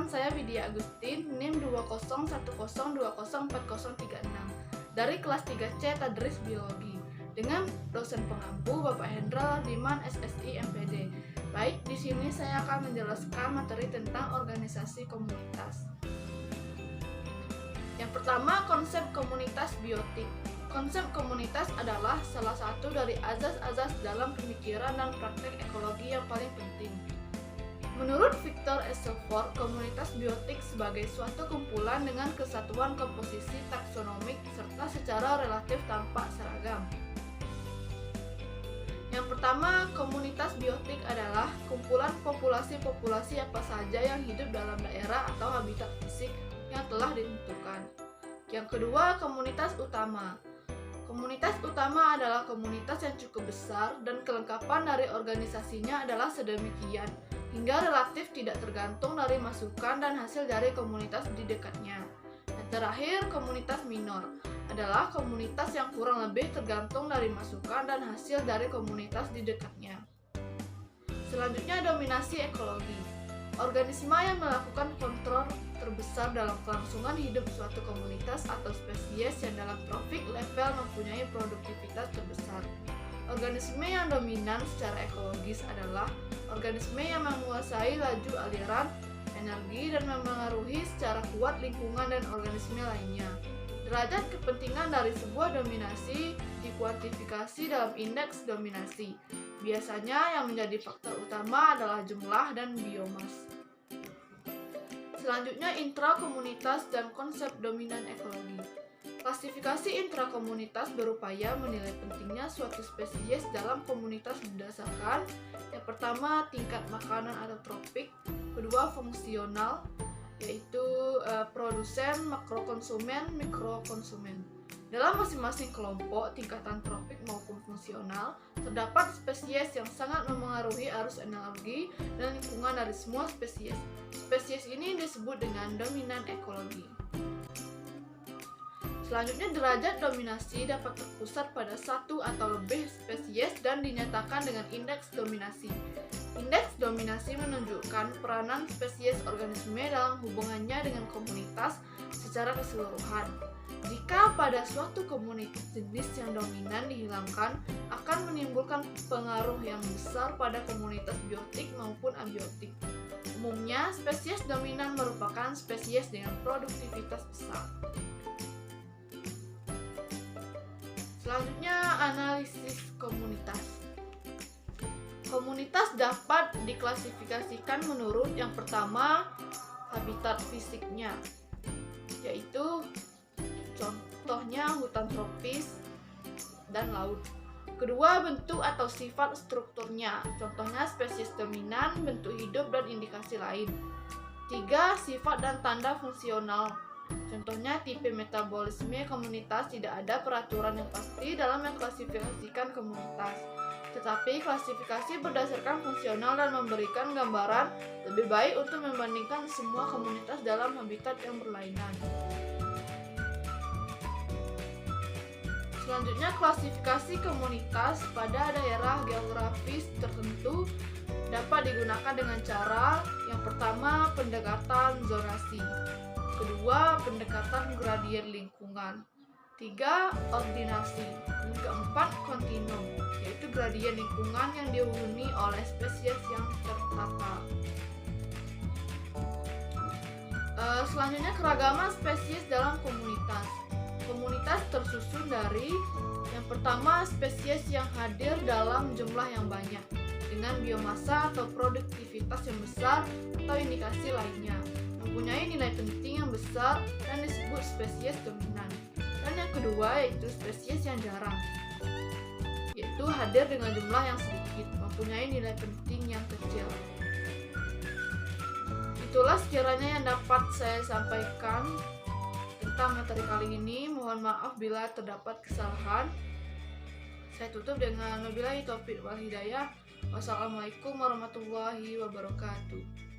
Perkenalkan, saya Widya Agustin, NIM 201020406 dari kelas 3C Tadris Biologi dengan dosen pengampu Bapak Hendra Diman SSI MPD. Baik, di sini saya akan menjelaskan materi tentang organisasi komunitas. Yang pertama, konsep komunitas biotik. Konsep komunitas adalah salah satu dari azas-azas dalam pemikiran dan praktek ekologi yang paling penting. Menurut Victor Esselford, komunitas biotik sebagai suatu kumpulan dengan kesatuan komposisi taksonomik serta secara relatif tampak seragam. Yang pertama, komunitas biotik adalah kumpulan populasi-populasi apa saja yang hidup dalam daerah atau habitat fisik yang telah ditentukan. Yang kedua, komunitas utama. Komunitas utama adalah komunitas yang cukup besar dan kelengkapan dari organisasinya adalah sedemikian hingga relatif tidak tergantung dari masukan dan hasil dari komunitas di dekatnya. Dan terakhir, komunitas minor adalah komunitas yang kurang lebih tergantung dari masukan dan hasil dari komunitas di dekatnya. Selanjutnya, dominasi ekologi. Organisme yang melakukan kontrol terbesar dalam kelangsungan hidup suatu komunitas atau spesies yang dalam tropik level mempunyai produktivitas terbesar. Organisme yang dominan secara ekologis adalah organisme yang menguasai laju aliran energi dan memengaruhi secara kuat lingkungan dan organisme lainnya. Derajat kepentingan dari sebuah dominasi dikuantifikasi dalam indeks dominasi. Biasanya yang menjadi faktor utama adalah jumlah dan biomas. Selanjutnya, intrakomunitas dan konsep dominan ekologi. Klasifikasi intrakomunitas berupaya menilai pentingnya suatu spesies dalam komunitas berdasarkan yang pertama, tingkat makanan atau tropik, kedua, fungsional, yaitu produsen, makrokonsumen, mikrokonsumen. Dalam masing-masing kelompok, tingkatan tropik maupun fungsional, terdapat spesies yang sangat memengaruhi arus energi dan lingkungan dari semua spesies. Spesies ini disebut dengan dominan ekologi. Selanjutnya, derajat dominasi dapat terpusat pada satu atau lebih spesies dan dinyatakan dengan indeks dominasi. Indeks dominasi menunjukkan peranan spesies organisme dalam hubungannya dengan komunitas secara keseluruhan. Jika pada suatu komunitas jenis yang dominan dihilangkan, akan menimbulkan pengaruh yang besar pada komunitas biotik maupun abiotik. Umumnya, spesies dominan merupakan spesies dengan produktivitas besar. Selanjutnya, analisis komunitas. Komunitas dapat diklasifikasikan menurut yang pertama, habitat fisiknya, yaitu contohnya hutan tropis dan laut. Kedua, bentuk atau sifat strukturnya, contohnya spesies dominan, bentuk hidup dan indikasi lain. Tiga, sifat dan tanda fungsional, contohnya tipe metabolisme komunitas. Tidak ada peraturan yang pasti dalam mengklasifikasikan komunitas, tetapi klasifikasi berdasarkan fungsional dan memberikan gambaran lebih baik untuk membandingkan semua komunitas dalam habitat yang berlainan. Selanjutnya, klasifikasi komunitas pada daerah geografis tertentu dapat digunakan dengan cara yang pertama, pendekatan zonasi, kedua, pendekatan gradien lingkungan, tiga, ordinasi, dan keempat, kontinum, yaitu gradien lingkungan yang dihuni oleh spesies yang tertata. Selanjutnya, keragaman spesies dalam komunitas. Komunitas tersusun dari yang pertama, spesies yang hadir dalam jumlah yang banyak dengan biomasa atau produktivitas yang besar atau indikasi lainnya, mempunyai nilai penting yang besar dan disebut spesies dominan. Dan yang kedua, yaitu spesies yang jarang, yaitu hadir dengan jumlah yang sedikit, mempunyai nilai penting yang kecil. Itulah sekiranya yang dapat saya sampaikan tentang materi kali ini. Mohon maaf bila terdapat kesalahan. Saya tutup dengan wabillahi taufiq wal hidayah. Wassalamualaikum warahmatullahi wabarakatuh.